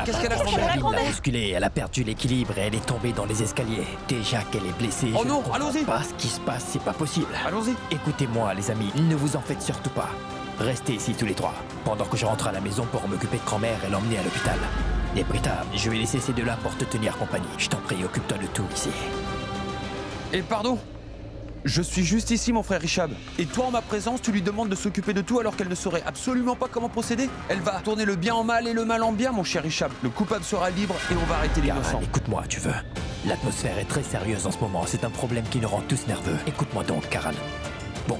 Qu'est-ce qu'elle a fait? Charline l'a bousculée, elle a perdu l'équilibre et elle est tombée dans les escaliers. Déjà qu'elle est blessée, Oh je non, ne comprends allons-y. pas ce qui se passe, c'est pas possible. Allons-y. Écoutez-moi les amis, ne vous en faites surtout pas. Restez ici tous les trois, pendant que je rentre à la maison pour m'occuper de grand-mère et l'emmener à l'hôpital. Et Britta, je vais laisser ces deux-là pour te tenir compagnie. Je t'en prie, occupe-toi de tout ici. Et pardon, je suis juste ici, mon frère Richab. Et toi, en ma présence, tu lui demandes de s'occuper de tout alors qu'elle ne saurait absolument pas comment procéder? Elle va tourner le bien en mal et le mal en bien, mon cher Richab. Le coupable sera libre et on va arrêter l'innocent. Karan, écoute-moi, tu veux. L'atmosphère est très sérieuse en ce moment. C'est un problème qui nous rend tous nerveux. Écoute-moi donc, Karan. Bon,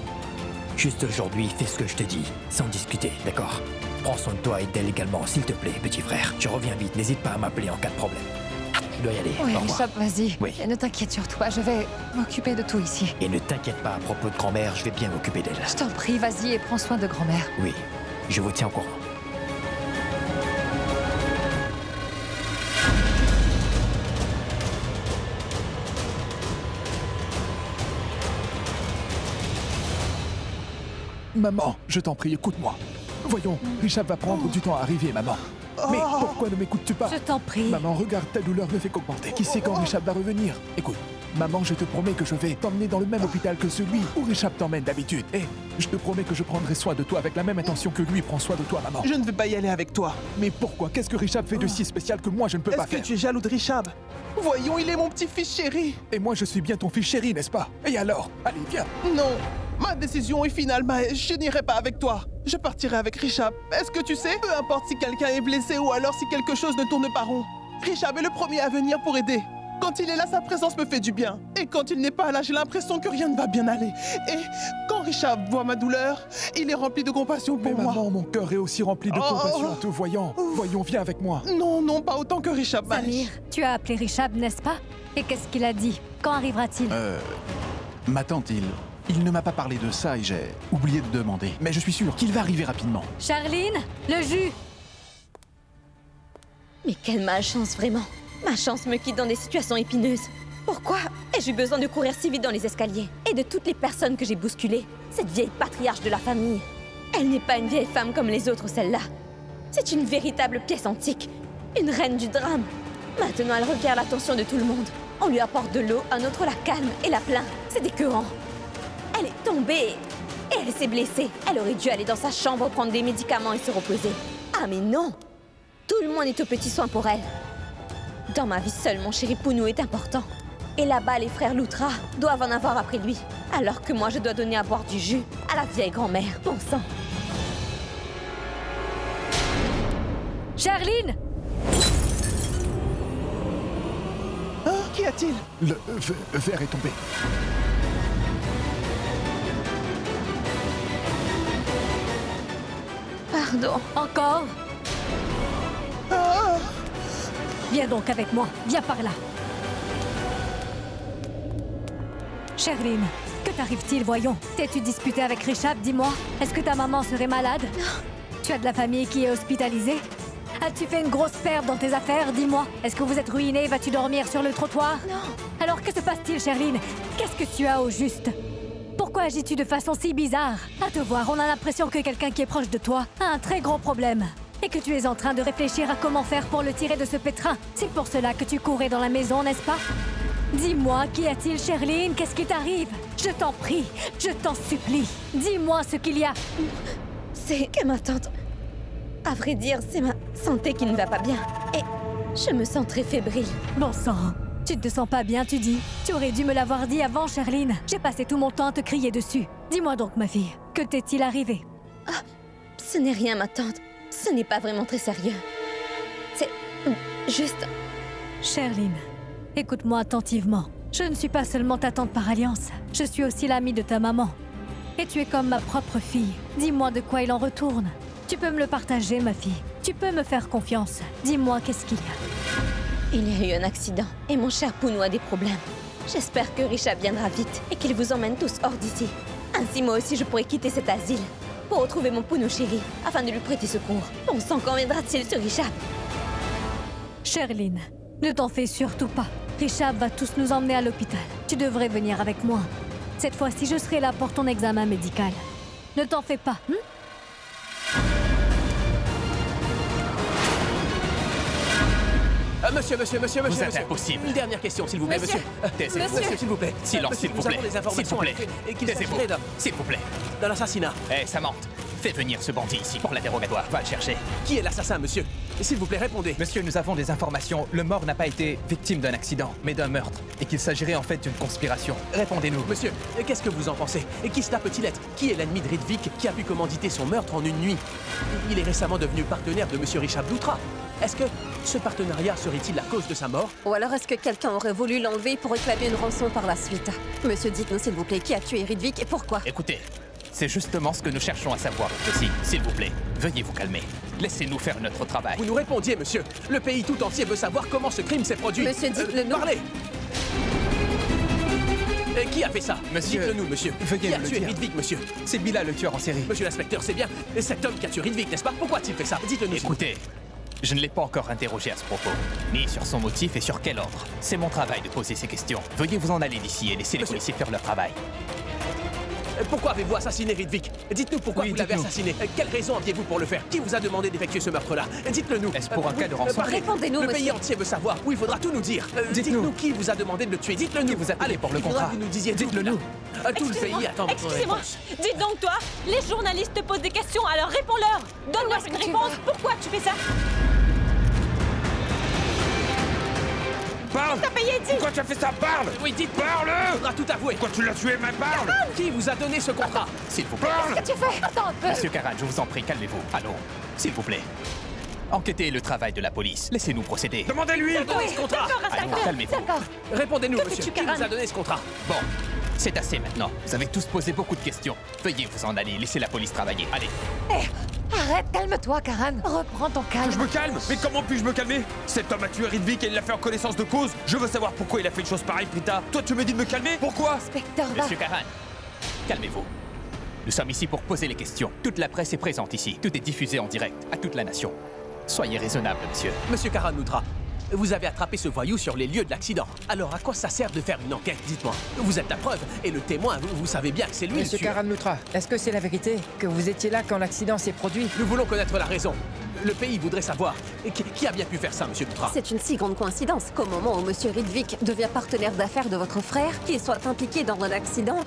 juste aujourd'hui, fais ce que je te dis, sans discuter, d'accord? Prends soin de toi et d'elle également, s'il te plaît, petit frère. Je reviens vite, n'hésite pas à m'appeler en cas de problème. Je dois y aller. Oui, Au revoir. Richard, vas-y. Oui. Et ne t'inquiète surtout pas, je vais m'occuper de tout ici. Et ne t'inquiète pas à propos de grand-mère, je vais bien m'occuper d'elle. Je t'en prie, vas-y et prends soin de grand-mère. Oui, je vous tiens au courant. Maman, je t'en prie, écoute-moi. Voyons, Richard va prendre du temps à arriver, maman. Mais pourquoi ne m'écoutes-tu pas? Je t'en prie. Maman, regarde, ta douleur ne fait qu'augmenter. Qui sait quand Richard va revenir? Écoute, maman, je te promets que je vais t'emmener dans le même hôpital que celui où Richard t'emmène d'habitude. Et je te promets que je prendrai soin de toi avec la même intention que lui prend soin de toi, maman. Je ne vais pas y aller avec toi. Mais pourquoi? Qu'est-ce que Richard fait de si spécial que moi je ne peux pas Est-ce que faire? tu es jaloux de Richab? Voyons, il est mon petit-fils chéri. Et moi je suis bien ton fils chéri, n'est-ce pas? Et alors? Allez, viens. Non, ma décision est finale, Maë. Je n'irai pas avec toi. Je partirai avec Richab. Est-ce que tu sais? Peu importe si quelqu'un est blessé ou alors si quelque chose ne tourne pas rond. Richab est le premier à venir pour aider. Quand il est là, sa présence me fait du bien. Et quand il n'est pas là, j'ai l'impression que rien ne va bien aller. Et quand Richab voit ma douleur, il est rempli de compassion Mais pour moi. maman, mon cœur est aussi rempli de compassion en te voyant. Voyons, viens avec moi. Non, non, pas autant que Richab, Maë. Samir, tu as appelé Richab, n'est-ce pas? Et qu'est-ce qu'il a dit? Quand arrivera-t-il? Ma tante, il ne m'a pas parlé de ça et j'ai oublié de demander. Mais je suis sûr qu'il va arriver rapidement. Charline, le jus! Mais quelle malchance, vraiment. Ma chance me quitte dans des situations épineuses. Pourquoi ai-je eu besoin de courir si vite dans les escaliers? Et de toutes les personnes que j'ai bousculées, cette vieille patriarche de la famille. Elle n'est pas une vieille femme comme les autres, celle-là. C'est une véritable pièce antique. Une reine du drame. Maintenant, elle requiert l'attention de tout le monde. On lui apporte de l'eau, un autre la calme et la plaint. C'est écœurant. Elle est tombée et elle s'est blessée. Elle aurait dû aller dans sa chambre prendre des médicaments et se reposer. Ah mais non! Tout le monde est aux petits soins pour elle. Dans ma vie seule, mon chéri Pounou est important. Et là-bas, les frères Loutra doivent en avoir après lui. Alors que moi, je dois donner à boire du jus à la vieille grand-mère. Bon sang! Charline! Qu'y a-t-il? Le verre est tombé. Pardon. Encore? Viens donc avec moi, viens par là. Charline, que t'arrive-t-il, voyons? T'es-tu disputée avec Richab, dis-moi? Est-ce que ta maman serait malade? Non. Tu as de la famille qui est hospitalisée? As-tu fait une grosse perte dans tes affaires, dis-moi? Est-ce que vous êtes ruinée? Vas-tu dormir sur le trottoir? Non. Alors que se passe-t-il, Charline? Qu'est-ce que tu as au juste? Pourquoi agis-tu de façon si bizarre? À te voir, on a l'impression que quelqu'un qui est proche de toi a un très gros problème. Et que tu es en train de réfléchir à comment faire pour le tirer de ce pétrin. C'est pour cela que tu courais dans la maison, n'est-ce pas? Dis-moi, qu'y a-t-il, Charline? Qu'est-ce qui t'arrive? Je t'en prie, je t'en supplie. Dis-moi ce qu'il y a. C'est que ma tante... À vrai dire, c'est ma santé qui ne va pas bien. Et je me sens très fébrile. Bon sang, tu ne te sens pas bien, tu dis? Tu aurais dû me l'avoir dit avant, Charline. J'ai passé tout mon temps à te crier dessus. Dis-moi donc, ma fille, que t'est-il arrivé? Ah, ce n'est rien, ma tante. Ce n'est pas vraiment très sérieux. C'est juste... Charline, écoute-moi attentivement. Je ne suis pas seulement ta tante par alliance. Je suis aussi l'amie de ta maman. Et tu es comme ma propre fille. Dis-moi de quoi il en retourne. Tu peux me le partager, ma fille. Tu peux me faire confiance. Dis-moi, qu'est-ce qu'il y a? Il y a eu un accident et mon cher Pounou a des problèmes. J'espère que Richard viendra vite et qu'il vous emmène tous hors d'ici. Ainsi, moi aussi, je pourrai quitter cet asile pour retrouver mon Pounou chéri afin de lui prêter secours. Bon sang, quand viendra-t-il, ce Richard? Charline, ne t'en fais surtout pas. Richard va tous nous emmener à l'hôpital. Tu devrais venir avec moi. Cette fois-ci, je serai là pour ton examen médical. Ne t'en fais pas, Monsieur. Vous êtes impossible. Une dernière question, s'il vous plaît, monsieur. Taisez-vous. Monsieur, s'il vous plaît. Silence, s'il vous plaît. Nous avons des informations S'il vous plaît. et qu'il Taisez-vous. s'agirait S'il vous plaît. d'un assassinat. Hé, Samantha, fais venir ce bandit ici pour l'interrogatoire. Va le chercher. Qui est l'assassin, monsieur? S'il vous plaît, répondez. Monsieur, nous avons des informations. Le mort n'a pas été victime d'un accident, mais d'un meurtre. Et qu'il s'agirait en fait d'une conspiration. Répondez-nous. Monsieur, qu'est-ce que vous en pensez? Et qui cela peut-il être? Qui est l'ennemi de Ridvik qui a pu commanditer son meurtre en une nuit? Il est récemment devenu partenaire de monsieur Richard Doutra. Est-ce que ce partenariat serait-il la cause de sa mort? Ou alors est-ce que quelqu'un aurait voulu l'enlever pour réclamer une rançon par la suite? Monsieur, dites-nous s'il vous plaît, qui a tué Ridvik et pourquoi? Écoutez, c'est justement ce que nous cherchons à savoir aussi. S'il vous plaît, veuillez vous calmer. Laissez-nous faire notre travail. Vous nous répondiez, monsieur. Le pays tout entier veut savoir comment ce crime s'est produit. Monsieur, dites-le nous. Parlez. Et qui a fait ça? Monsieur, dites-le nous, monsieur. veuillez Qui a me le tué dire. Ridvik, monsieur? C'est Bila le tueur en série. Monsieur l'inspecteur, c'est bien cet homme qui a tué Ridvik, n'est-ce pas? Pourquoi a-t-il fait ça? Dites-le nous. Écoutez, je ne l'ai pas encore interrogé à ce propos, ni sur son motif et sur quel ordre. C'est mon travail de poser ces questions. Veuillez vous en aller d'ici et laisser les policiers faire leur travail. Pourquoi avez-vous assassiné Ridvik? Dites-nous pourquoi Oui, vous l'avez dites-nous. assassiné. Quelle raison aviez-vous pour le faire? Qui vous a demandé d'effectuer ce meurtre-là? Dites-le nous. Est-ce pour un cas de rançon? parlez. Répondez-nous, Le pays monsieur. entier veut savoir. Oui, il faudra tout nous dire. Dites-nous. Dites-nous qui vous a demandé de le tuer. Dites-le nous. Qui vous a payé Allez, pour le il faudra contrat? que vous nous disiez tout. Dites-le nous. Tout le pays attend votre Excusez-moi, réponse. dites donc toi, les journalistes te posent des questions, alors réponds-leur. Donne-leur une réponse, pourquoi tu fais ça? Parle! T'as payé, dis. Pourquoi tu as fait ça? Parle! Oui, dites. Parle! Il faudra tout avouer. Pourquoi tu l'as tué? Mais parle! Qui vous a donné ce contrat? S'il vous plaît. Parle! Qu'est-ce que tu fais? Attends un peu. Monsieur Karan, je vous en prie, calmez-vous. Allons, s'il vous plaît. Enquêtez est le travail de la police. Laissez-nous procéder. Demandez-lui! Donné ce contrat. Allons, calmez-vous. D'accord. Répondez-nous, Que monsieur. fais-tu, Qui Karan? vous a donné ce contrat? Bon, c'est assez maintenant. Vous avez tous posé beaucoup de questions. Veuillez vous en aller, laissez la police travailler. Allez. Arrête, calme-toi, Karan. Reprends ton calme. Je me calme? Mais comment puis-je me calmer? Cet homme a tué Ridvik et il l'a fait en connaissance de cause. Je veux savoir pourquoi il a fait une chose pareille, Prita. Toi, tu me dis de me calmer? Pourquoi? Inspecteur, va. Monsieur Karan, calmez-vous. Nous sommes ici pour poser les questions. Toute la presse est présente ici. Tout est diffusé en direct à toute la nation. Soyez raisonnable, monsieur. Monsieur Karanoutra, vous avez attrapé ce voyou sur les lieux de l'accident. Alors à quoi ça sert de faire une enquête? Dites-moi. Vous êtes la preuve et le témoin, vous savez bien que c'est lui Monsieur le tueur. Karanoutra, est-ce que c'est la vérité que vous étiez là quand l'accident s'est produit? Nous voulons connaître la raison. Le pays voudrait savoir. Et qui a bien pu faire ça, monsieur Doutra? C'est une si grande coïncidence qu'au moment où monsieur Ridvik devient partenaire d'affaires de votre frère, qu'il soit impliqué dans un accident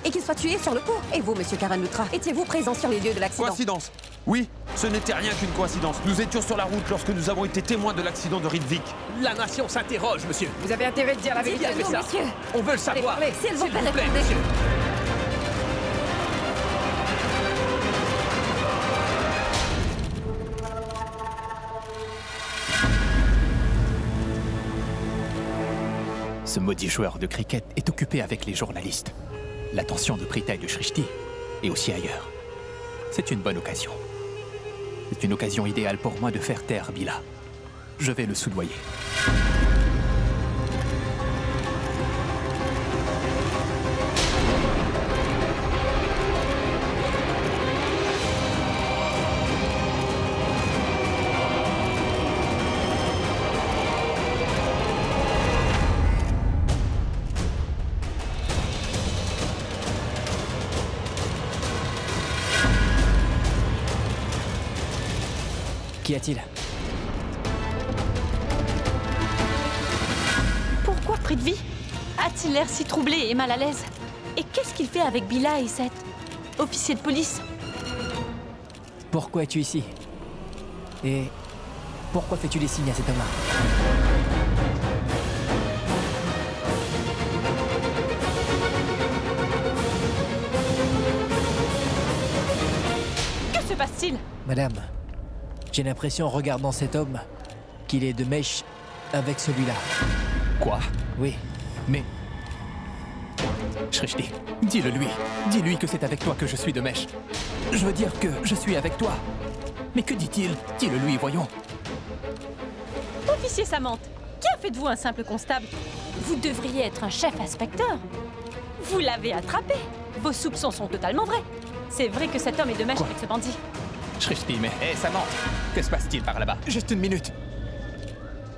et qu'il soit tué sur le coup. Et vous, monsieur Karanoutra, étiez-vous présent sur les lieux de l'accident? Coïncidence. Oui, ce n'était rien qu'une coïncidence. Nous étions sur la route lorsque nous avons été témoins de l'accident de Ridvik. La nation s'interroge, monsieur. Vous avez intérêt de dire la Qui vérité. a fait ça? monsieur. On veut le savoir. parlez, s'il vous plaît, répondez. monsieur. Ce maudit joueur de cricket est occupé avec les journalistes. L'attention de Prita et de Shrishti est aussi ailleurs. C'est une bonne occasion. C'est une occasion idéale pour moi de faire taire Bila. Je vais le soudoyer. Qu'y a-t-il? Pourquoi Prithvi a-t-il l'air si troublé et mal à l'aise? Et qu'est-ce qu'il fait avec Bila et cet officier de police? Pourquoi es-tu ici? Et pourquoi fais-tu des signes à cet homme-là? Que se passe-t-il? Madame, j'ai l'impression en regardant cet homme qu'il est de mèche avec celui-là. Quoi? Oui. Mais... Shrishti, dis-le lui. Dis-lui que c'est avec toi que je suis de mèche. Je veux dire que je suis avec toi. Mais que dit-il? Dis-le lui, voyons. Officier Samantha, qui a fait de vous un simple constable? Vous devriez être un chef inspecteur. Vous l'avez attrapé. Vos soupçons sont totalement vrais. C'est vrai que cet homme est de mèche Quoi? avec ce bandit. Shrishti, mais... Hé, Samantha, que se passe-t-il par là-bas? Juste une minute.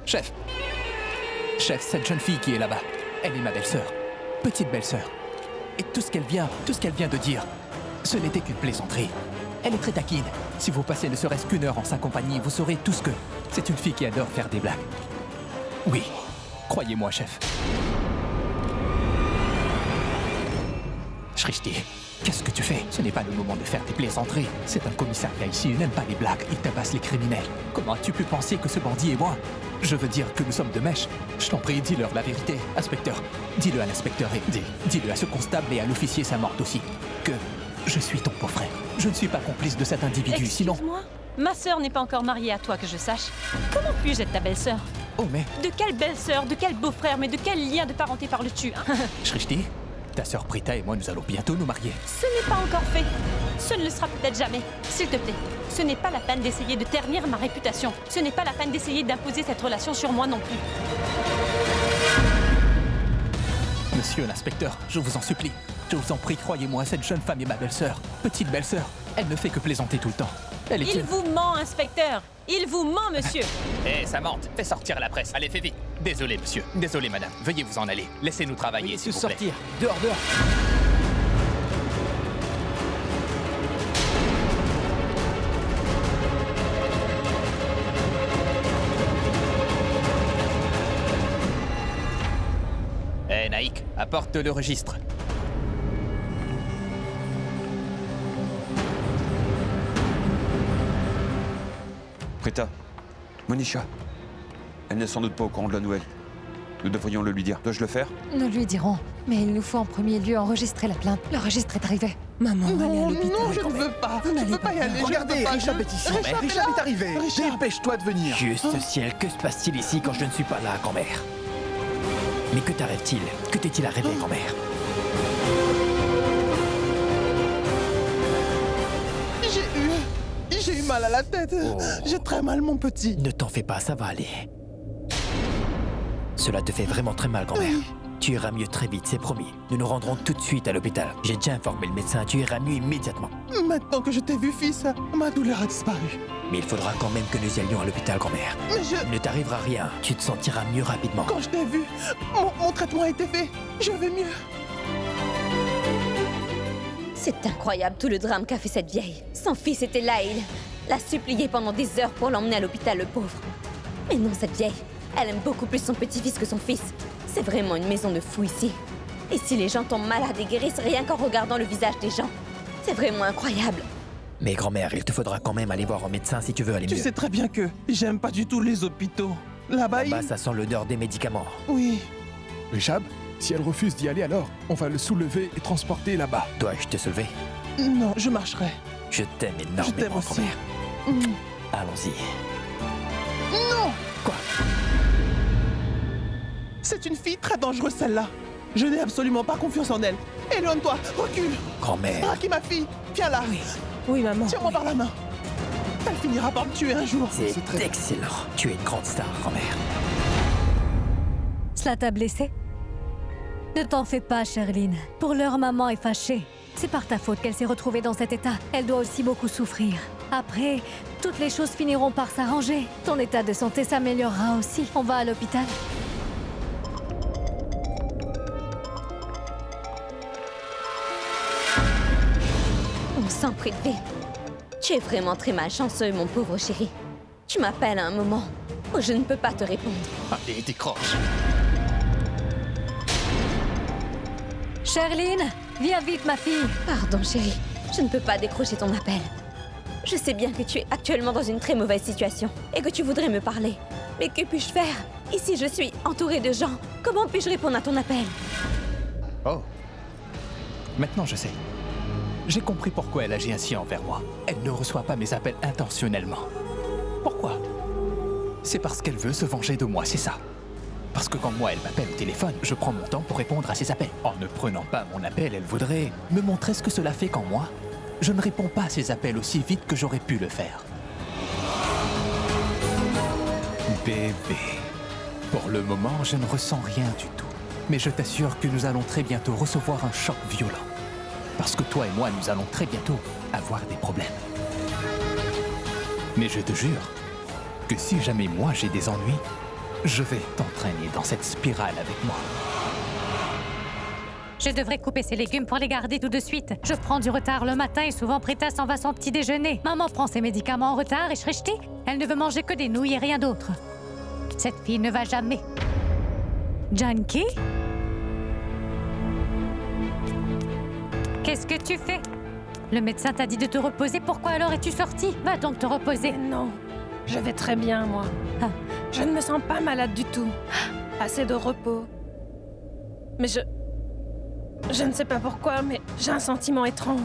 Chef. Chef, cette jeune fille qui est là-bas, elle est ma belle-sœur. Petite belle-sœur. Et tout ce qu'elle vient de dire, ce n'était qu'une plaisanterie. Elle est très taquine. Si vous passez ne serait-ce qu'une heure en sa compagnie, vous saurez tout ce que... C'est une fille qui adore faire des blagues. Oui, croyez-moi, chef. Shrishti, qu'est-ce que tu fais? Ce n'est pas le moment de faire des plaisanteries. C'est un commissariat ici, il n'aime pas les blagues, il tabasse les criminels. Comment as-tu pu penser que ce bandit est moi? Je veux dire que nous sommes de mèche. Je t'en prie, dis-leur la vérité. Inspecteur, dis-le à l'inspecteur et dis-le à ce constable et à l'officier Saint-Mort aussi. Que je suis ton beau-frère. Je ne suis pas complice de cet individu, sinon... Excuse-moi, ma sœur n'est pas encore mariée à toi que je sache. Comment puis-je être ta belle-sœur? Oh mais... De quelle belle-sœur, de quel beau-frère, mais de quel lien de parenté parles-tu? Shrishti, ta sœur Prita et moi, nous allons bientôt nous marier. Ce n'est pas encore fait. Ce ne le sera peut-être jamais. S'il te plaît, ce n'est pas la peine d'essayer de ternir ma réputation. Ce n'est pas la peine d'essayer d'imposer cette relation sur moi non plus. Monsieur l'inspecteur, je vous en supplie. Je vous en prie, croyez-moi, cette jeune femme est ma belle-sœur. Petite belle-sœur. Elle ne fait que plaisanter tout le temps. Elle est Il vous ment, inspecteur. Il vous ment, monsieur. Hé, Samantha, fais sortir la presse. Allez, fais vite. Désolé, monsieur. Désolé, madame. Veuillez vous en aller. Laissez-nous travailler, s'il vous plaît. sortir. Dehors, dehors. Hé, Naïk, apporte le registre. Prita, Monisha, elle n'est sans doute pas au courant de la nouvelle. Nous devrions le lui dire. Dois-je le faire? Nous lui dirons. Mais il nous faut en premier lieu enregistrer la plainte. Le registre est arrivé. Maman, allez à Non, l'hôpital. non, je ne veux pas. Je ne peux pas y aller. Regardez, Richard est ici. Richard est arrivé. Dépêche-toi de venir. Juste ciel, que se passe-t-il ici quand je ne suis pas là, grand-mère? Mais que t'arrive-t-il? Que t'est-il arrivé, grand-mère? J'ai eu mal à la tête. J'ai très mal, mon petit. Ne t'en fais pas, ça va aller. Cela te fait vraiment très mal, grand-mère. Oui. Tu iras mieux très vite, c'est promis. Nous nous rendrons tout de suite à l'hôpital. J'ai déjà informé le médecin, tu iras mieux immédiatement. Maintenant que je t'ai vu, fils, ma douleur a disparu. Mais il faudra quand même que nous y allions à l'hôpital, grand-mère. Mais je... Il ne t'arrivera rien, tu te sentiras mieux rapidement. Quand je t'ai vu, mon traitement a été fait. Je vais mieux. C'est incroyable tout le drame qu'a fait cette vieille. Son fils était là et il l'a supplié pendant des heures pour l'emmener à l'hôpital, le pauvre. Mais non, cette vieille, elle aime beaucoup plus son petit-fils que son fils. C'est vraiment une maison de fous ici. Et si les gens tombent malades et guérissent rien qu'en regardant le visage des gens, c'est vraiment incroyable. Mais grand-mère, il te faudra quand même aller voir un médecin si tu veux aller mieux. Tu sais très bien que j'aime pas du tout les hôpitaux. Là-bas, Là-bas, ça sent l'odeur des médicaments. Oui. Richard, si elle refuse d'y aller alors, on va le soulever et transporter là-bas. Dois-je te soulever? Non, je marcherai. Je t'aime Je énormément, t'aime aussi. grand-mère. Allons-y. Non! Quoi? C'est une fille très dangereuse, celle-là. Je n'ai absolument pas confiance en elle. Éloigne-toi, recule. Grand-mère. Raki, ma fille, viens là. Oui, maman. Tiens-moi par la main. Elle finira par me tuer un jour. C'est excellent. Tu es une grande star, grand-mère. Cela t'a blessé? Ne t'en fais pas, Sherline. Pour l'heure, maman est fâchée. C'est par ta faute qu'elle s'est retrouvée dans cet état. Elle doit aussi beaucoup souffrir. Après, toutes les choses finiront par s'arranger. Ton état de santé s'améliorera aussi. On va à l'hôpital. On s'en prie de vie. Tu es vraiment très malchanceux, mon pauvre chéri. Tu m'appelles à un moment où je ne peux pas te répondre. Allez, décroche. Sherline, viens vite, ma fille. Pardon, chérie. Je ne peux pas décrocher ton appel. Je sais bien que tu es actuellement dans une très mauvaise situation et que tu voudrais me parler. Mais que puis-je faire? Ici, je suis entourée de gens. Comment puis-je répondre à ton appel? Oh. Maintenant, je sais. J'ai compris pourquoi elle agit ainsi envers moi. Elle ne reçoit pas mes appels intentionnellement. Pourquoi? C'est parce qu'elle veut se venger de moi, c'est ça. Parce que quand moi, elle m'appelle au téléphone, je prends mon temps pour répondre à ses appels. En ne prenant pas mon appel, elle voudrait me montrer ce que cela fait quand moi, je ne réponds pas à ses appels aussi vite que j'aurais pu le faire. Bébé, pour le moment, je ne ressens rien du tout. Mais je t'assure que nous allons très bientôt recevoir un choc violent. Parce que toi et moi, nous allons très bientôt avoir des problèmes. Mais je te jure que si jamais moi j'ai des ennuis, je vais t'entraîner dans cette spirale avec moi. Je devrais couper ces légumes pour les garder tout de suite. Je prends du retard le matin et souvent Prita s'en va son petit déjeuner. Maman prend ses médicaments en retard et Shrishti, elle ne veut manger que des nouilles et rien d'autre. Cette fille ne va jamais. Janky? Qu'est-ce que tu fais? Le médecin t'a dit de te reposer, pourquoi alors es-tu sortie? Va donc te reposer. Non, je vais très bien, moi. Ah. Je ne me sens pas malade du tout. Assez de repos. Mais je ne sais pas pourquoi, mais j'ai un sentiment étrange.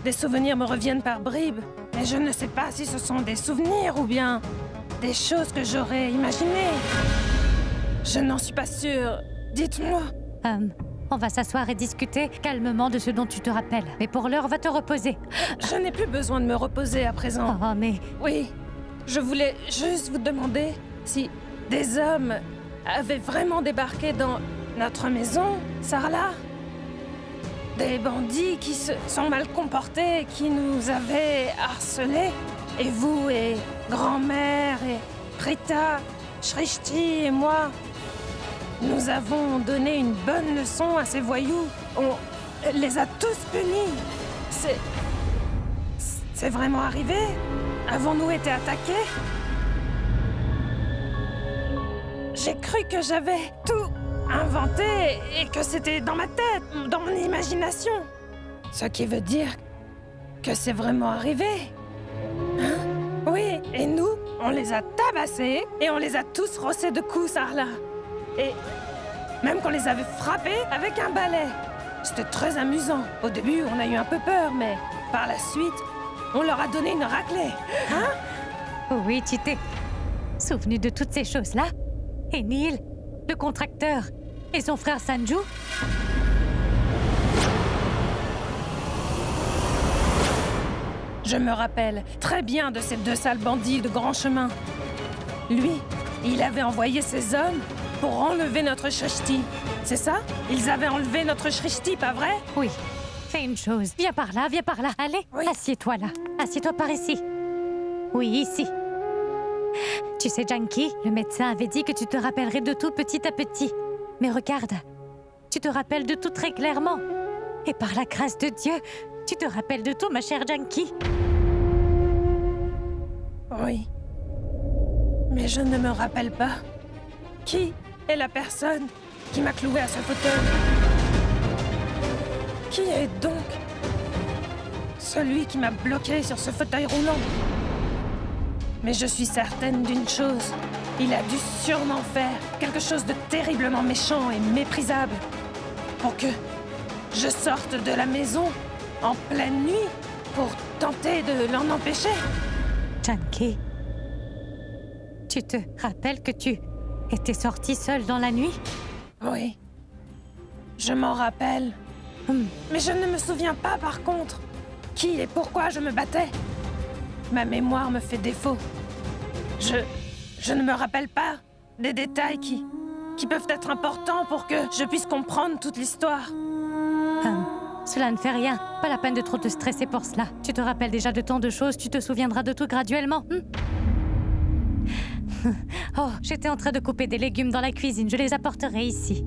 Des souvenirs me reviennent par bribes. Mais je ne sais pas si ce sont des souvenirs ou bien des choses que j'aurais imaginées. Je n'en suis pas sûre. Dites-moi. On va s'asseoir et discuter calmement de ce dont tu te rappelles. Mais pour l'heure, va te reposer. Je n'ai plus besoin de me reposer à présent. Oh, mais... Oui, je voulais juste vous demander si des hommes avaient vraiment débarqué dans notre maison, Sarla. Des bandits qui se sont mal comportés, qui nous avaient harcelés. Et vous et grand-mère et Prita, Shrishti et moi, nous avons donné une bonne leçon à ces voyous. On les a tous punis. C'est vraiment arrivé? Avons-nous été attaqués? J'ai cru que j'avais tout inventé et que c'était dans ma tête, dans mon imagination. Ce qui veut dire que c'est vraiment arrivé. Hein? Oui, et nous, on les a tabassés et on les a tous rossés de coups, Sarla. Et même qu'on les avait frappés avec un balai. C'était très amusant. Au début, on a eu un peu peur, mais par la suite, on leur a donné une raclée. Hein? Oui, tu t'es souvenu de toutes ces choses-là? Et Neil, le contracteur, et son frère Sanju? Je me rappelle très bien de ces deux sales bandits de grand chemin. Lui, il avait envoyé ses hommes pour enlever notre Shrishti. C'est ça? Ils avaient enlevé notre Shrishti, pas vrai? Oui. Fais une chose. Viens par là, viens par là. Allez, oui. Assieds-toi là. Assieds-toi par ici. Oui, ici. Tu sais, Janky, le médecin avait dit que tu te rappellerais de tout petit à petit. Mais regarde, tu te rappelles de tout très clairement. Et par la grâce de Dieu, tu te rappelles de tout, ma chère Janky. Oui. Mais je ne me rappelle pas. Qui est la personne qui m'a cloué à ce fauteuil? Qui est donc celui qui m'a bloqué sur ce fauteuil roulant? Mais je suis certaine d'une chose. Il a dû sûrement faire quelque chose de terriblement méchant et méprisable pour que je sorte de la maison en pleine nuit pour tenter de l'en empêcher. Janky, tu te rappelles que tu étais sortie seule dans la nuit? Oui. Je m'en rappelle. Mais je ne me souviens pas, par contre, qui et pourquoi je me battais. Ma mémoire me fait défaut. Je ne me rappelle pas des détails qui peuvent être importants pour que je puisse comprendre toute l'histoire. Cela ne fait rien. Pas la peine de trop te stresser pour cela. Tu te rappelles déjà de tant de choses, tu te souviendras de tout graduellement. Oh, j'étais en train de couper des légumes dans la cuisine. Je les apporterai ici.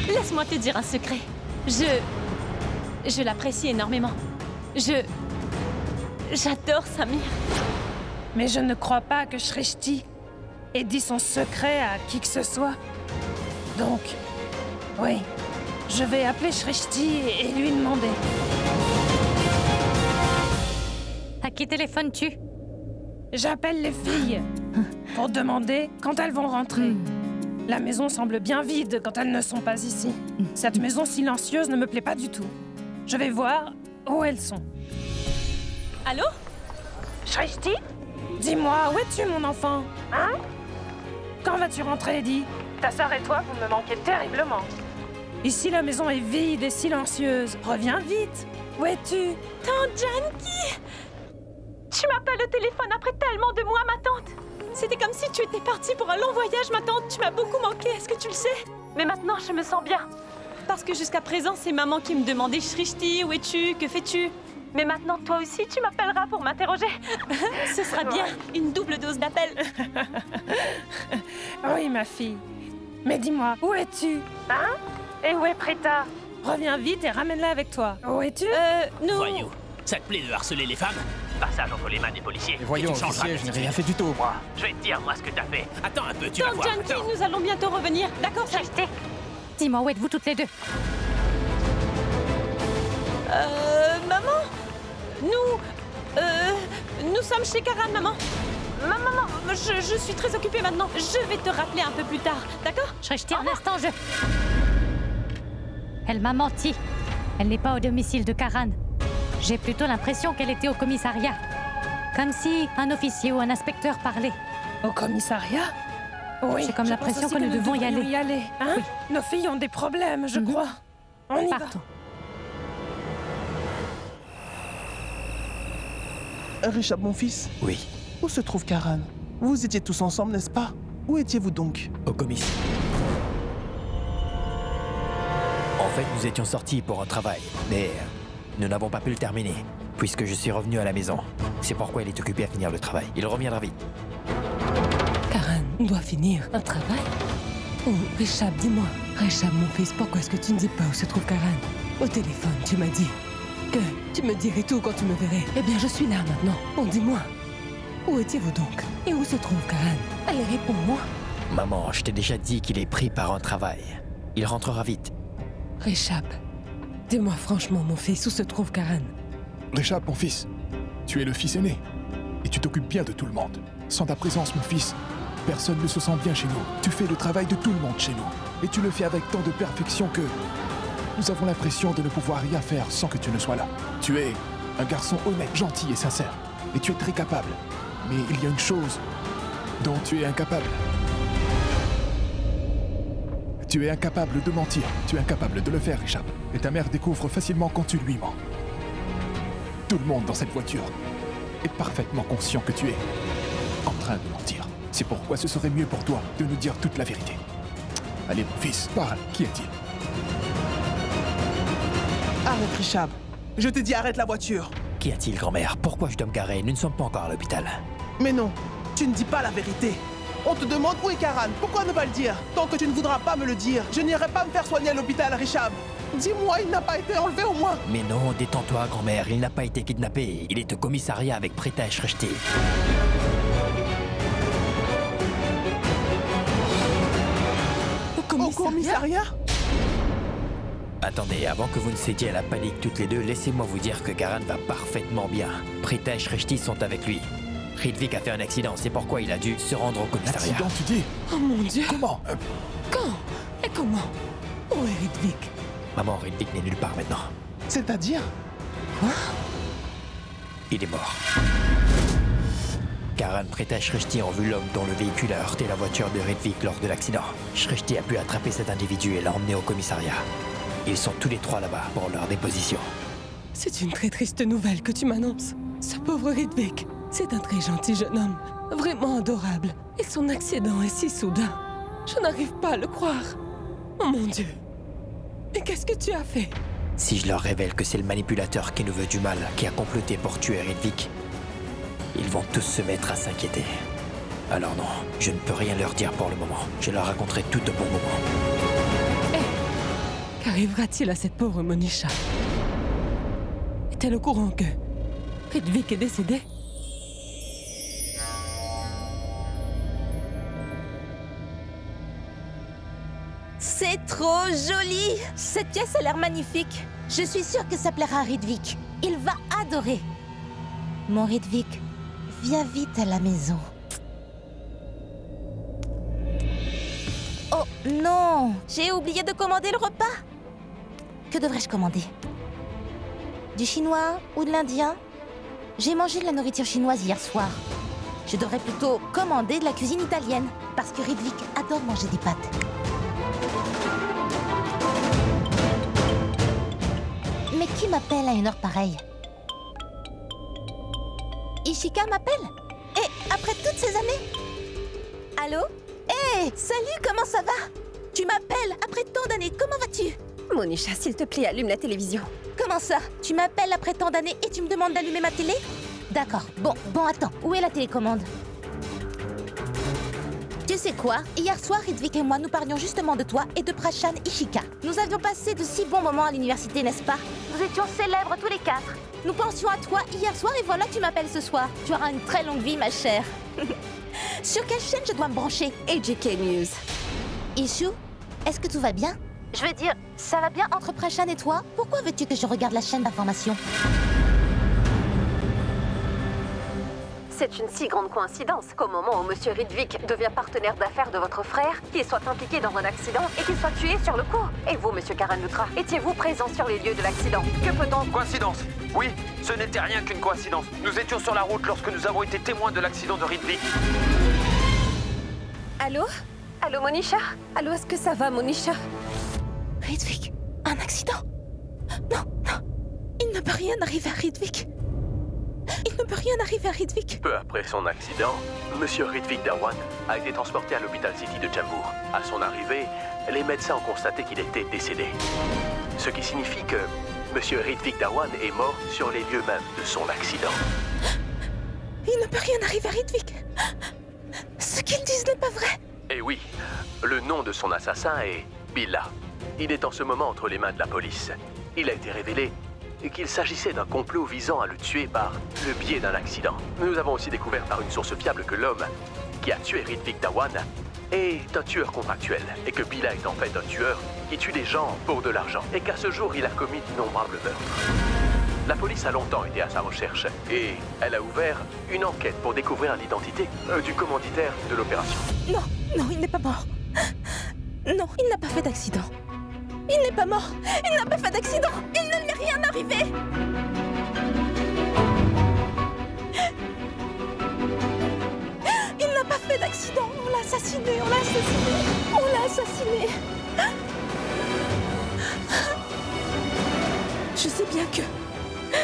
Laisse-moi te dire un secret. Je l'apprécie énormément. J'adore Samir. Mais je ne crois pas que Shrishti ait dit son secret à qui que ce soit. Donc, oui, je vais appeler Shrishti et lui demander. À qui téléphones-tu? J'appelle les filles pour demander quand elles vont rentrer. La maison semble bien vide quand elles ne sont pas ici. Cette maison silencieuse ne me plaît pas du tout. Je vais voir où elles sont. Allô? Shrishti? Dis-moi, où es-tu, mon enfant? Hein? Quand vas-tu rentrer, Eddie? Ta sœur et toi, vous me manquez terriblement. Ici, la maison est vide et silencieuse. Reviens vite. Où es-tu? Tante Janky! Tu m'appelles au téléphone après tellement de mois, ma tante. C'était comme si tu étais partie pour un long voyage, ma tante. Tu m'as beaucoup manqué, est-ce que tu le sais? Mais maintenant, je me sens bien. Parce que jusqu'à présent, c'est maman qui me demandait « Shrishti, où es-tu? Que fais-tu » Mais maintenant, toi aussi, tu m'appelleras pour m'interroger. Ce sera bien, une double dose d'appel. Oui, ma fille. Mais dis-moi, où es-tu? Hein? Et où est Prita? Reviens vite et ramène-la avec toi. Où es-tu? nous... Voyou, ça te plaît de harceler les femmes? passage entre les mains des policiers. Et voyons, officier, je n'ai rien fait du tout, moi. Je vais te dire, moi, ce que t'as fait. Attends un peu, tu vas Donc, voir. Junkie, nous allons bientôt revenir. D'accord, ça? Dis-moi, où êtes-vous toutes les deux? Maman? Nous sommes chez Karan, maman. Maman, je suis très occupée maintenant. Je vais te rappeler un peu plus tard, d'accord? Shrishti, un instant, Elle m'a menti. Elle n'est pas au domicile de Karan. J'ai plutôt l'impression qu'elle était au commissariat. Comme si un officier ou un inspecteur parlait. Au commissariat? Oui. J'ai comme l'impression que nous devons y aller. Hein? Oui. Nos filles ont des problèmes, je crois. On y Partons. Richab, mon fils, Oui, où se trouve Karan? Vous étiez tous ensemble, n'est-ce pas? Où étiez-vous donc? au commissariat. En fait, nous étions sortis pour un travail, mais nous n'avons pas pu le terminer, puisque je suis revenu à la maison. C'est pourquoi il est occupé à finir le travail. Il reviendra vite. Karan doit finir un travail? Oh, Richab, dis-moi. Richab, mon fils, pourquoi est-ce que tu ne dis pas où se trouve Karan? Au téléphone, tu m'as dit que tu me dirais tout quand tu me verrais. Eh bien, je suis là maintenant. Bon, dis-moi. Où étiez-vous donc? Et où se trouve Karan? Allez, réponds-moi. Maman, je t'ai déjà dit qu'il est pris par un travail. Il rentrera vite. Richab, dis-moi franchement, mon fils, où se trouve Karan? Richab, mon fils, tu es le fils aîné. Et tu t'occupes bien de tout le monde. Sans ta présence, mon fils, personne ne se sent bien chez nous. Tu fais le travail de tout le monde chez nous. Et tu le fais avec tant de perfection que nous avons l'impression de ne pouvoir rien faire sans que tu ne sois là. Tu es un garçon honnête, gentil et sincère. Et tu es très capable. Mais il y a une chose dont tu es incapable. Tu es incapable de mentir. Tu es incapable de le faire, Richab. Et ta mère découvre facilement quand tu lui mens. Tout le monde dans cette voiture est parfaitement conscient que tu es en train de mentir. C'est pourquoi ce serait mieux pour toi de nous dire toute la vérité. Allez, mon fils, parle. Qui est-il? Arrête, Richab. Je t'ai dit arrête la voiture. Qu'y a-t-il, grand-mère? Pourquoi je dois me garer? Nous ne sommes pas encore à l'hôpital. Mais non, tu ne dis pas la vérité. On te demande où est Karan. Pourquoi ne pas le dire? Tant que tu ne voudras pas me le dire, je n'irai pas me faire soigner à l'hôpital, Richab. Dis-moi, il n'a pas été enlevé au moins. Mais non, détends-toi, grand-mère. Il n'a pas été kidnappé. Il est au commissariat avec Preta Shrishti. Au commissariat? Attendez, avant que vous ne cédiez à la panique toutes les deux, laissez-moi vous dire que Karan va parfaitement bien. Preta et Shrishti sont avec lui. Ridvik a fait un accident, c'est pourquoi il a dû se rendre au commissariat. Accident, tu dis? Oh mon Dieu! Comment? Quand? Et comment? Où est Ridvik? Maman, Ridvik n'est nulle part maintenant. C'est-à-dire? Quoi? Il est mort. Karan, Preta et Shrishti ont vu l'homme dont le véhicule a heurté la voiture de Ridvik lors de l'accident. Shrishti a pu attraper cet individu et l'a emmené au commissariat. Ils sont tous les trois là-bas pour leur déposition. C'est une très triste nouvelle que tu m'annonces. Ce pauvre Ridvik, c'est un très gentil jeune homme, vraiment adorable. Et son accident est si soudain. Je n'arrive pas à le croire. Oh mon Dieu. Mais qu'est-ce que tu as fait? Si je leur révèle que c'est le manipulateur qui nous veut du mal, qui a comploté pour tuer Ridvik, ils vont tous se mettre à s'inquiéter. Alors non, je ne peux rien leur dire pour le moment. Je leur raconterai tout au bon moment. Qu'arrivera-t-il à cette pauvre Monisha? Est-elle au courant que Ridvik est décédé? C'est trop joli! Cette pièce a l'air magnifique. Je suis sûre que ça plaira à Ridvik. Il va adorer. Mon Ridvik, viens vite à la maison. Oh non! J'ai oublié de commander le repas. Que devrais-je commander? Du chinois ou de l'indien? J'ai mangé de la nourriture chinoise hier soir. Je devrais plutôt commander de la cuisine italienne, parce que Ridvik adore manger des pâtes. Mais qui m'appelle à une heure pareille? Ishika m'appelle? Et après toutes ces années? Allô? Hé, salut, comment ça va? Tu m'appelles après tant d'années, comment vas-tu? Monisha, s'il te plaît, allume la télévision. Comment ça? Tu m'appelles après tant d'années et tu me demandes d'allumer ma télé? D'accord, bon, attends, où est la télécommande? Tu sais quoi? Hier soir, Ridvik et moi, nous parlions justement de toi et de Prashan Ishika. Nous avions passé de si bons moments à l'université, n'est-ce pas? nous étions célèbres tous les 4. Nous pensions à toi hier soir et voilà, tu m'appelles ce soir. Tu auras une très longue vie, ma chère. Sur quelle chaîne je dois me brancher? AJK News. Issue, est-ce que tout va bien? Je veux dire, ça va bien entre Prashan et toi? Pourquoi veux-tu que je regarde la chaîne d'information? C'est une si grande coïncidence qu'au moment où Monsieur Ridvik devient partenaire d'affaires de votre frère, qu'il soit impliqué dans un accident et qu'il soit tué sur le coup. Et vous, Monsieur Karan Lutra, étiez-vous présent sur les lieux de l'accident? Que peut-on... Coïncidence? Oui, ce n'était rien qu'une coïncidence. Nous étions sur la route lorsque nous avons été témoins de l'accident de Ridvik. Allô? Allô, Monisha? Allô, est-ce que ça va, Monisha? Ridvik, un accident? Non, non, il ne peut rien arriver à Ridvik. Il ne peut rien arriver à Ridvik. Peu après son accident, Monsieur Ridvik Dawan a été transporté à l'hôpital City de Jambour. À son arrivée, les médecins ont constaté qu'il était décédé. Ce qui signifie que Monsieur Ridvik Dawan est mort sur les lieux mêmes de son accident. Il ne peut rien arriver à Ridvik. Ce qu'ils disent n'est pas vrai. Et oui, le nom de son assassin est Billa. Il est en ce moment entre les mains de la police. Il a été révélé qu'il s'agissait d'un complot visant à le tuer par le biais d'un accident. Nous avons aussi découvert par une source fiable que l'homme qui a tué Ridvik Dawan est un tueur contractuel et que Billa est en fait un tueur qui tue des gens pour de l'argent et qu'à ce jour il a commis d'innombrables meurtres. La police a longtemps été à sa recherche et elle a ouvert une enquête pour découvrir l'identité du commanditaire de l'opération. Non, non, il n'est pas mort. Non, il n'a pas fait d'accident. Il n'est pas mort. Il n'a pas fait d'accident. Il ne lui est rien arrivé. Il n'a pas fait d'accident. On l'a assassiné. On l'a assassiné. On l'a assassiné. Je sais bien que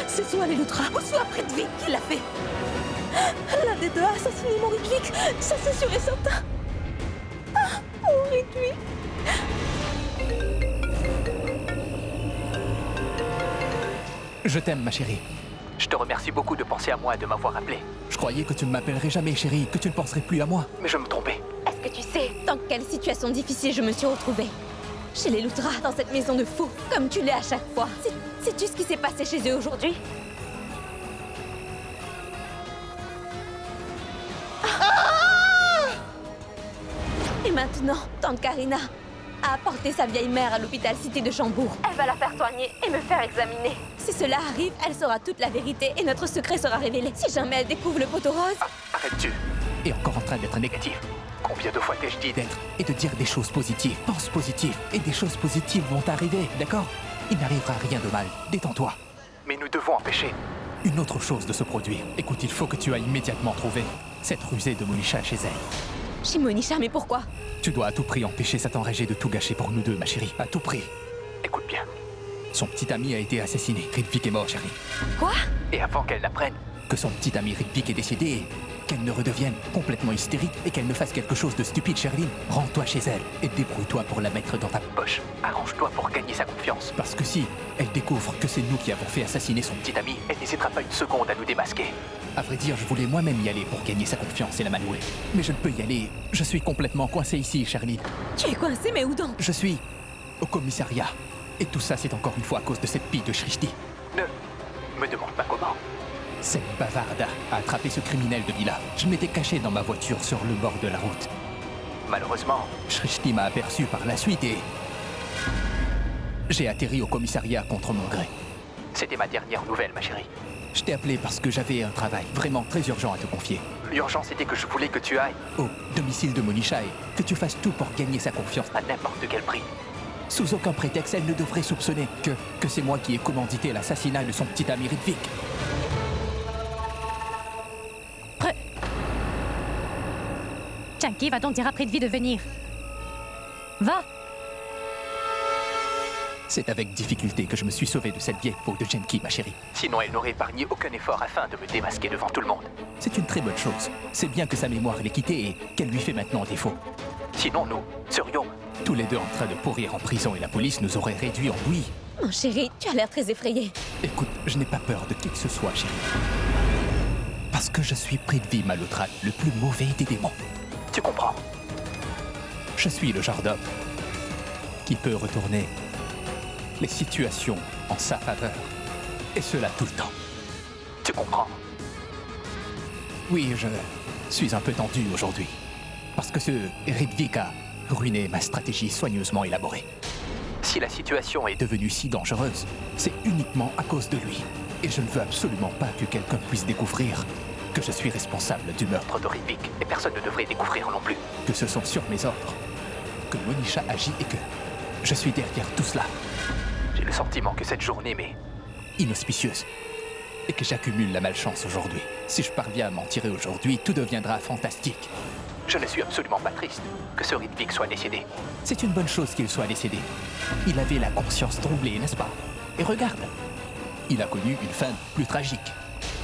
c'est soit les Lutra ou soit Ridvik qui l'a fait. L'un des deux a assassiné mon Ridvik. Ça, c'est sûr et certain. Mon Ridvik. Je t'aime, ma chérie. Je te remercie beaucoup de penser à moi et de m'avoir appelé. Je croyais que tu ne m'appellerais jamais, chérie, que tu ne penserais plus à moi. Mais je me trompais. Est-ce que tu sais dans quelle situation difficile je me suis retrouvée? Chez les Lutra, dans cette maison de fous, comme tu l'es à chaque fois. Sais-tu ce qui s'est passé chez eux aujourd'hui? Et maintenant, tante Karina a apporté sa vieille mère à l'hôpital Cité de Chambourg. Elle va la faire soigner et me faire examiner. Si cela arrive, elle saura toute la vérité et notre secret sera révélé. Si jamais elle découvre le poteau rose... Arrête-tu. Et encore en train d'être négatif. Combien de fois t'ai-je dit d'être et de dire des choses positives? Pense positif et des choses positives vont arriver, d'accord? Il n'arrivera rien de mal. Détends-toi. Mais nous devons empêcher une autre chose de se produire. Écoute, il faut que tu ailles immédiatement trouver cette rusée de Monisha chez elle. Chez Monisha, mais pourquoi? Tu dois à tout prix empêcher cet enragé de tout gâcher pour nous deux, ma chérie. À tout prix. Écoute bien. Son petit ami a été assassiné. Ridvik est mort, chérie. Quoi? Et avant qu'elle l'apprenne, que son petit ami Ridvik est décédé, qu'elle ne redevienne complètement hystérique et qu'elle ne fasse quelque chose de stupide, Sherlyn, rends-toi chez elle et débrouille-toi pour la mettre dans ta poche. Arrange-toi pour gagner sa confiance. Parce que si elle découvre que c'est nous qui avons fait assassiner son petit ami, elle n'hésitera pas une seconde à nous démasquer. À vrai dire, je voulais moi-même y aller pour gagner sa confiance et la manouer. Mais je ne peux y aller. Je suis complètement coincé ici, Sherlyn. Tu es coincé, mais où donc? Je suis au commissariat. Et tout ça, c'est encore une fois à cause de cette pille de Shrishti. Ne me demande pas comment. Cette bavarde a attrapé ce criminel de Billa. Je m'étais caché dans ma voiture sur le bord de la route. Malheureusement, Shrishti m'a aperçu par la suite et... j'ai atterri au commissariat contre mon gré. C'était ma dernière nouvelle, ma chérie. Je t'ai appelé parce que j'avais un travail vraiment très urgent à te confier. L'urgence était que je voulais que tu ailles au domicile de Monisha et que tu fasses tout pour gagner sa confiance. À n'importe quel prix. Sous aucun prétexte, elle ne devrait soupçonner que c'est moi qui ai commandité l'assassinat de son petit ami Ridvik. Chunky va donc dire à Prithvi de venir. Va! C'est avec difficulté que je me suis sauvé de cette vieille peau de Genki, ma chérie. Sinon, elle n'aurait épargné aucun effort afin de me démasquer devant tout le monde. C'est une très bonne chose. C'est bien que sa mémoire l'ait quittée et qu'elle lui fait maintenant défaut. Sinon, nous serions tous les deux en train de pourrir en prison et la police nous aurait réduits en bouillie. Mon chéri, tu as l'air très effrayé. Écoute, je n'ai pas peur de qui que ce soit, chérie. Parce que je suis Prithvi Malhotra, le plus mauvais des démons. Tu comprends? Je suis le genre d'homme qui peut retourner les situations en sa faveur. Et cela tout le temps. Tu comprends? Oui, je suis un peu tendu aujourd'hui. Parce que ce Ridvik a ruiné ma stratégie soigneusement élaborée. Si la situation est devenue si dangereuse, c'est uniquement à cause de lui. Et je ne veux absolument pas que quelqu'un puisse découvrir que je suis responsable du meurtre de Ridvik. Et personne ne devrait découvrir non plus que ce sont sur mes ordres que Monisha agit et que je suis derrière tout cela. J'ai le sentiment que cette journée m'est inauspicieuse et que j'accumule la malchance aujourd'hui. Si je parviens à m'en tirer aujourd'hui, tout deviendra fantastique. Je ne suis absolument pas triste que ce Ridvik soit décédé. C'est une bonne chose qu'il soit décédé. Il avait la conscience troublée, n'est-ce pas? Et regarde, il a connu une fin plus tragique.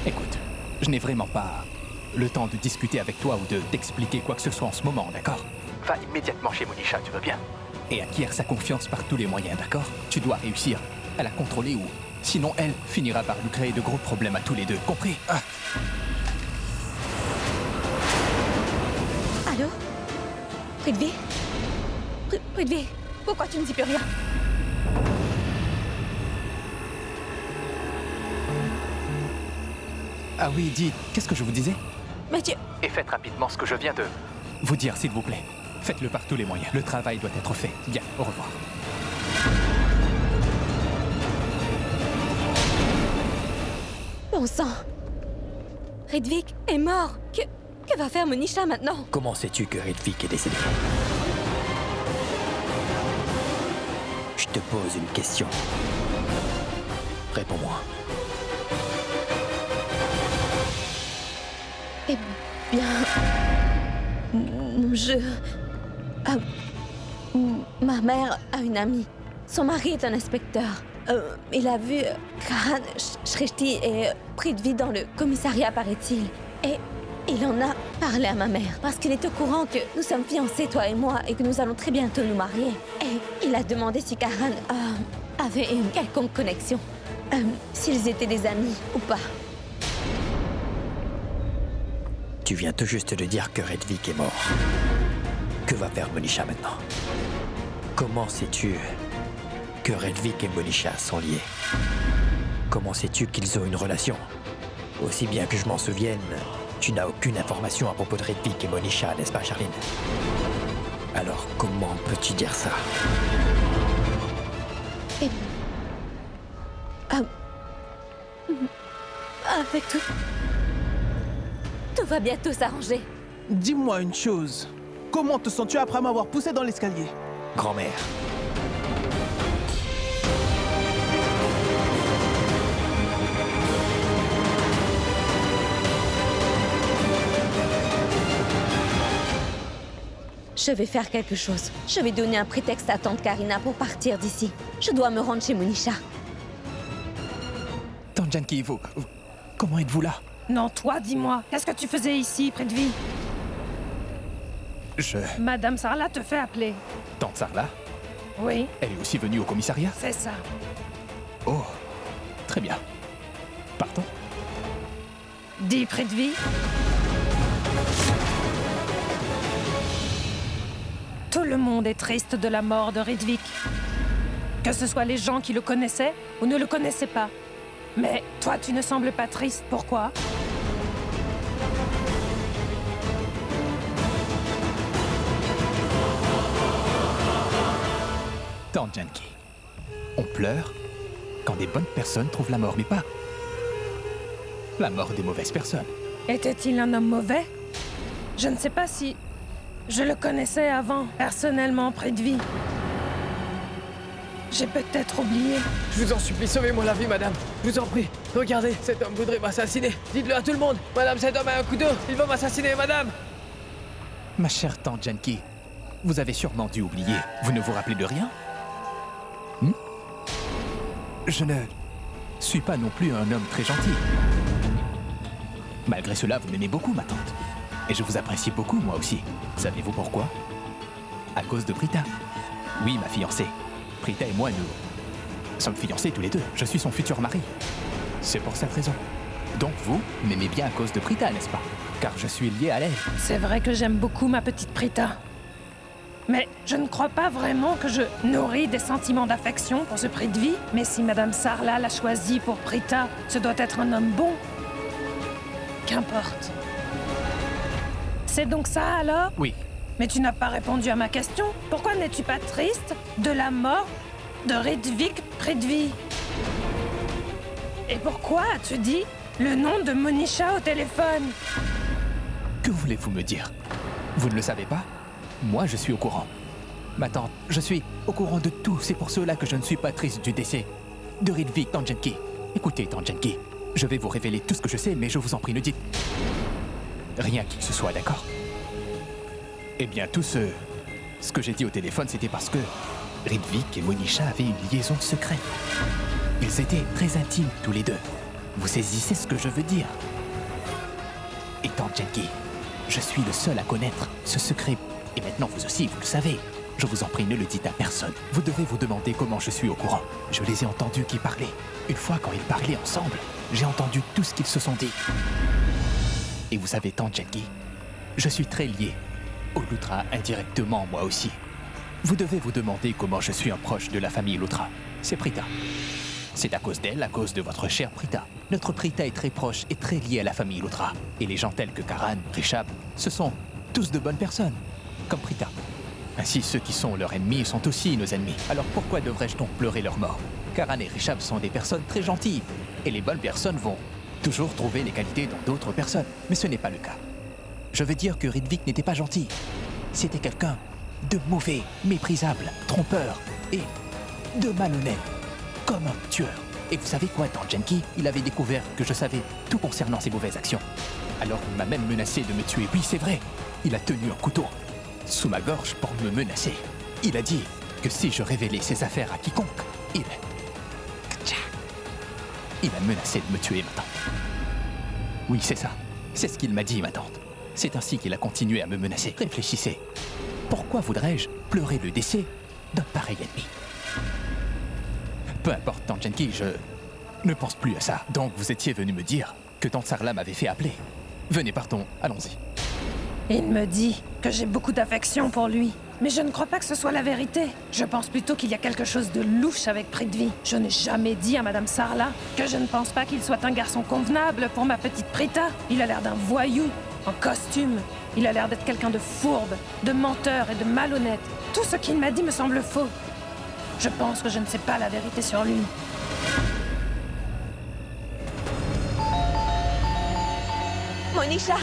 Écoute, je n'ai vraiment pas le temps de discuter avec toi ou de t'expliquer quoi que ce soit en ce moment, d'accord? Va immédiatement chez Monisha, tu veux bien? Et acquiert sa confiance par tous les moyens, d'accord? Tu dois réussir à la contrôler ou sinon elle finira par nous créer de gros problèmes à tous les deux, compris? Allô? Prithvi? Prithvi, pourquoi tu ne dis plus rien? Ah oui, dis, qu'est-ce que je vous disais? Mais tu... Et faites rapidement ce que je viens de vous dire, s'il vous plaît. Faites-le par tous les moyens. Le travail doit être fait. Bien, au revoir. Bon sang! Ridvik est mort! Que va faire Monisha maintenant? Comment sais-tu que Ridvik est décédé? Je te pose une question. Réponds-moi. Eh bien... Ma mère a une amie. Son mari est un inspecteur. Il a vu Karan, Shrishti et Prithvi dans le commissariat, paraît-il. Et il en a parlé à ma mère, parce qu'il est au courant que nous sommes fiancés, toi et moi, et que nous allons très bientôt nous marier. Et il a demandé si Karan avait une quelconque connexion. S'ils étaient des amis ou pas. Tu viens tout juste de dire que Ridvik est mort. Que va faire Monisha maintenant? Comment sais-tu que Ridvik et Monisha sont liés? Comment sais-tu qu'ils ont une relation? Aussi bien que je m'en souvienne, tu n'as aucune information à propos de Ridvik et Monisha, n'est-ce pas, Charline? Alors comment peux-tu dire ça? Avec tout... Tout va bientôt s'arranger. Dis-moi une chose. Comment te sens-tu après m'avoir poussé dans l'escalier? Grand-mère. Je vais faire quelque chose. Je vais donner un prétexte à tante Karina pour partir d'ici. Je dois me rendre chez Monisha. Tante Janki, comment êtes-vous là? Non, toi, dis-moi, qu'est-ce que tu faisais ici, Prithvi? Madame Sarla te fait appeler. Tante Sarla? Oui. Elle est aussi venue au commissariat? C'est ça. Oh, très bien. Partons. Dis, Prithvi. Tout le monde est triste de la mort de Ridvik. Que ce soit les gens qui le connaissaient ou ne le connaissaient pas. Mais toi, tu ne sembles pas triste. Pourquoi? Tante Janki, on pleure quand des bonnes personnes trouvent la mort, mais pas la mort des mauvaises personnes. Était-il un homme mauvais? Je ne sais pas si je le connaissais avant, personnellement, Prithvi. J'ai peut-être oublié. Je vous en supplie, sauvez-moi la vie, madame. Je vous en prie. Regardez, cet homme voudrait m'assassiner. Dites-le à tout le monde. Madame, cet homme a un couteau. Il va m'assassiner, madame. Ma chère tante Janki, vous avez sûrement dû oublier. Vous ne vous rappelez de rien? Je ne suis pas non plus un homme très gentil. Malgré cela, vous m'aimez beaucoup, ma tante. Et je vous apprécie beaucoup, moi aussi. Savez-vous pourquoi? À cause de Prita. Oui, ma fiancée. Prita et moi, nous sommes fiancés tous les deux. Je suis son futur mari. C'est pour cette raison. Donc vous m'aimez bien à cause de Prita, n'est-ce pas? Car je suis lié à elle. C'est vrai que j'aime beaucoup ma petite Prita. Mais je ne crois pas vraiment que je nourris des sentiments d'affection pour ce prix de vie. Mais si Madame Sarla l'a choisi pour Prita, ce doit être un homme bon. Qu'importe. C'est donc ça alors? Oui. Mais tu n'as pas répondu à ma question. Pourquoi n'es-tu pas triste de la mort de Ridvik Prithvi? Et pourquoi as-tu dit le nom de Monisha au téléphone? Que voulez-vous me dire? Vous ne le savez pas? Moi, je suis au courant. Ma tante, je suis au courant de tout. C'est pour cela que je ne suis pas triste du décès de Ridvik, Tante Janki. Écoutez, Tante Janki, je vais vous révéler tout ce que je sais, mais je vous en prie, ne dites rien qui que ce soit, d'accord? Eh bien, tout ce que j'ai dit au téléphone, c'était parce que Ridvik et Monisha avaient une liaison secrète. Ils étaient très intimes, tous les deux. Vous saisissez ce que je veux dire? Et Tante Janki, je suis le seul à connaître ce secret. Et maintenant, vous aussi, vous le savez. Je vous en prie, ne le dites à personne. Vous devez vous demander comment je suis au courant. Je les ai entendus qui parlaient. Une fois, quand ils parlaient ensemble, j'ai entendu tout ce qu'ils se sont dit. Et vous savez, Tante Janki, je suis très lié au Lutra indirectement, moi aussi. Vous devez vous demander comment je suis un proche de la famille Lutra. C'est Prita. C'est à cause d'elle, à cause de votre chère Prita. Notre Prita est très proche et très liée à la famille Lutra. Et les gens tels que Karan, Rishab, ce sont tous de bonnes personnes, comme Prita. Ainsi, ceux qui sont leurs ennemis sont aussi nos ennemis. Alors pourquoi devrais-je donc pleurer leur mort? Karan et Rishab sont des personnes très gentilles. Et les bonnes personnes vont toujours trouver les qualités dans d'autres personnes. Mais ce n'est pas le cas. Je veux dire que Ridvik n'était pas gentil. C'était quelqu'un de mauvais, méprisable, trompeur et de malhonnête, comme un tueur. Et vous savez quoi, Tante Janki? Il avait découvert que je savais tout concernant ses mauvaises actions. Alors il m'a même menacé de me tuer. Oui, c'est vrai. Il a tenu un couteau sous ma gorge pour me menacer. Il a dit que si je révélais ses affaires à quiconque, il a menacé de me tuer, ma tante. Oui, c'est ça. C'est ce qu'il m'a dit, ma tante. C'est ainsi qu'il a continué à me menacer. Réfléchissez. Pourquoi voudrais-je pleurer le décès d'un pareil ennemi? Peu importe, Tante Janki, je ne pense plus à ça. Donc vous étiez venu me dire que Tante Sarla m'avait fait appeler. Venez, partons, allons-y. Il me dit que j'ai beaucoup d'affection pour lui. Mais je ne crois pas que ce soit la vérité. Je pense plutôt qu'il y a quelque chose de louche avec Prithvi. Je n'ai jamais dit à Madame Sarla que je ne pense pas qu'il soit un garçon convenable pour ma petite Prita. Il a l'air d'un voyou, en costume. Il a l'air d'être quelqu'un de fourbe, de menteur et de malhonnête. Tout ce qu'il m'a dit me semble faux. Je pense que je ne sais pas la vérité sur lui. Monisha!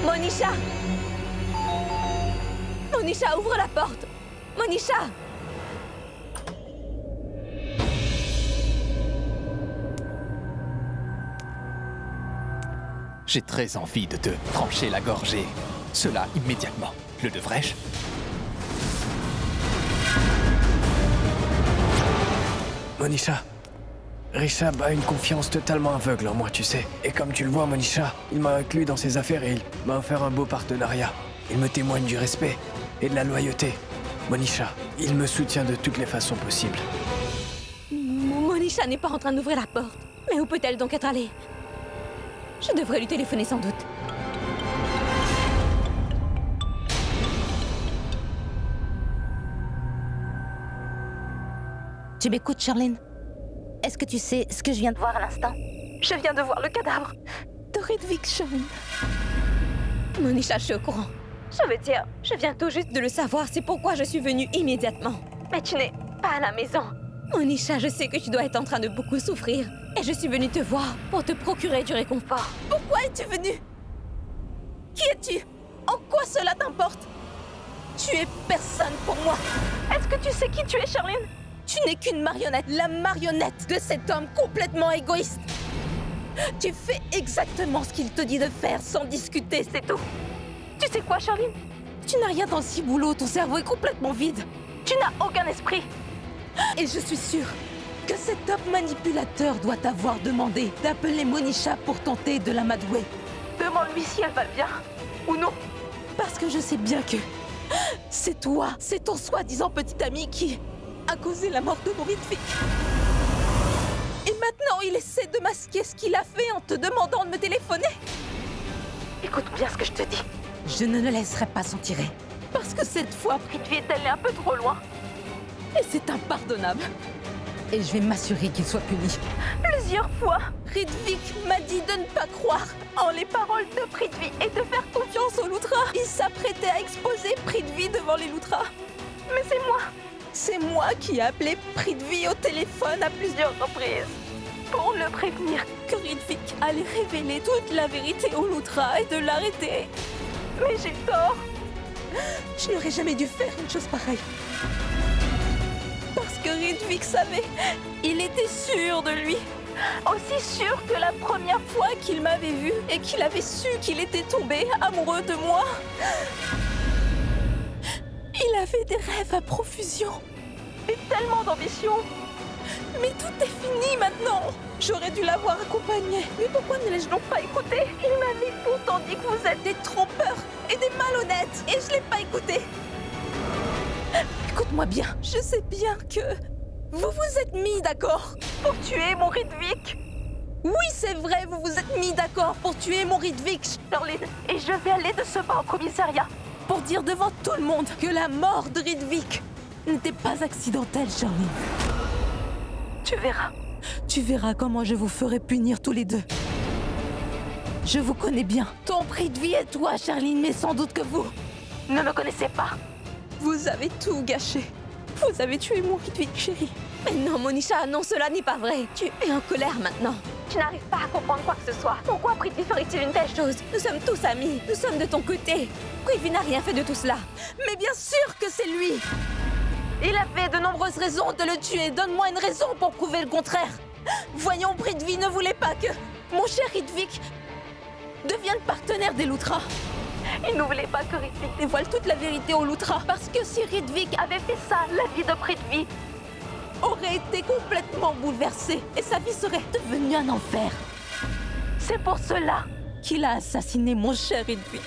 Monisha! Monisha, ouvre la porte! Monisha! J'ai très envie de te trancher la gorge et cela immédiatement. Le devrais-je? Monisha, Rishab a une confiance totalement aveugle en moi, tu sais. Et comme tu le vois, Monisha, il m'a inclus dans ses affaires et il m'a offert un beau partenariat. Il me témoigne du respect et de la loyauté. Monisha, il me soutient de toutes les façons possibles. Monisha n'est pas en train d'ouvrir la porte. Mais où peut-elle donc être allée? Je devrais lui téléphoner sans doute. Tu m'écoutes, Charlene? Est-ce que tu sais ce que je viens de voir à l'instant? Je viens de voir le cadavre de Ridvik, Charlene. Monisha, je suis au courant. Je veux dire, je viens tout juste de le savoir, c'est pourquoi je suis venue immédiatement. Mais tu n'es pas à la maison. Monisha, je sais que tu dois être en train de beaucoup souffrir. Et je suis venue te voir pour te procurer du réconfort. Pourquoi es-tu venue? Qui es-tu? En quoi cela t'importe? Tu es personne pour moi. Est-ce que tu sais qui tu es, Charlene? Tu n'es qu'une marionnette, la marionnette de cet homme complètement égoïste. Tu fais exactement ce qu'il te dit de faire sans discuter, c'est tout. Tu sais quoi, Charlene? Tu n'as rien dans le ciboulot, ton cerveau est complètement vide. Tu n'as aucun esprit. Et je suis sûre que cet homme manipulateur doit t'avoir demandé d'appeler Monisha pour tenter de l'amadouer. Demande-lui si elle va bien, ou non. Parce que je sais bien que c'est toi, c'est ton soi-disant petit ami qui a causé la mort de mon Ridvik. Et maintenant, il essaie de masquer ce qu'il a fait en te demandant de me téléphoner. Écoute bien ce que je te dis. Je ne le laisserai pas s'en tirer. Parce que cette fois, Prithvi est allée un peu trop loin. Et c'est impardonnable. Et je vais m'assurer qu'il soit puni. Plusieurs fois, Ritvik m'a dit de ne pas croire en les paroles de Prithvi et de faire confiance aux Luthra. Il s'apprêtait à exposer Prithvi devant les Luthra. Mais c'est moi. C'est moi qui ai appelé Prithvi au téléphone à plusieurs reprises pour le prévenir que Ritvik allait révéler toute la vérité aux Luthra et de l'arrêter. Mais j'ai tort. Je n'aurais jamais dû faire une chose pareille. Parce que Ritvik savait, il était sûr de lui. Aussi sûr que la première fois qu'il m'avait vu et qu'il avait su qu'il était tombé amoureux de moi. Il avait des rêves à profusion et tellement d'ambition. Mais tout est fini maintenant. J'aurais dû l'avoir accompagné. Mais pourquoi ne l'ai-je donc pas écouté? Il m'avait pourtant dit que vous êtes des trompeurs et des malhonnêtes. Et je ne l'ai pas écouté. Écoute-moi bien. Je sais bien que vous vous êtes mis d'accord pour tuer mon Ritvik. Oui, c'est vrai, vous vous êtes mis d'accord pour tuer mon Ritvik, Charline. Et je vais aller de ce pas au commissariat pour dire devant tout le monde que la mort de Ritvik n'était pas accidentelle, Charline. Tu verras. Tu verras comment je vous ferai punir tous les deux. Je vous connais bien. Ton Prithvi et toi, Charline, mais sans doute que vous ne me connaissez pas. Vous avez tout gâché. Vous avez tué mon Ritvik, chérie. Mais non, Monisha, non, cela n'est pas vrai. Tu es en colère maintenant. Tu n'arrives pas à comprendre quoi que ce soit. Pourquoi Prithvi ferait-il une telle chose? Nous sommes tous amis. Nous sommes de ton côté. Prithvi n'a rien fait de tout cela. Mais bien sûr que c'est lui. Il avait de nombreuses raisons de le tuer. Donne-moi une raison pour prouver le contraire. Voyons, Prithvi ne voulait pas que mon cher Ritvik devienne partenaire des Luthra. Il ne voulait pas que Ritvik dévoile toute la vérité aux Luthra. Parce que si Ritvik avait fait ça, la vie de Prithvi aurait été complètement bouleversée et sa vie serait devenue un enfer. C'est pour cela qu'il a assassiné mon cher Ritvik.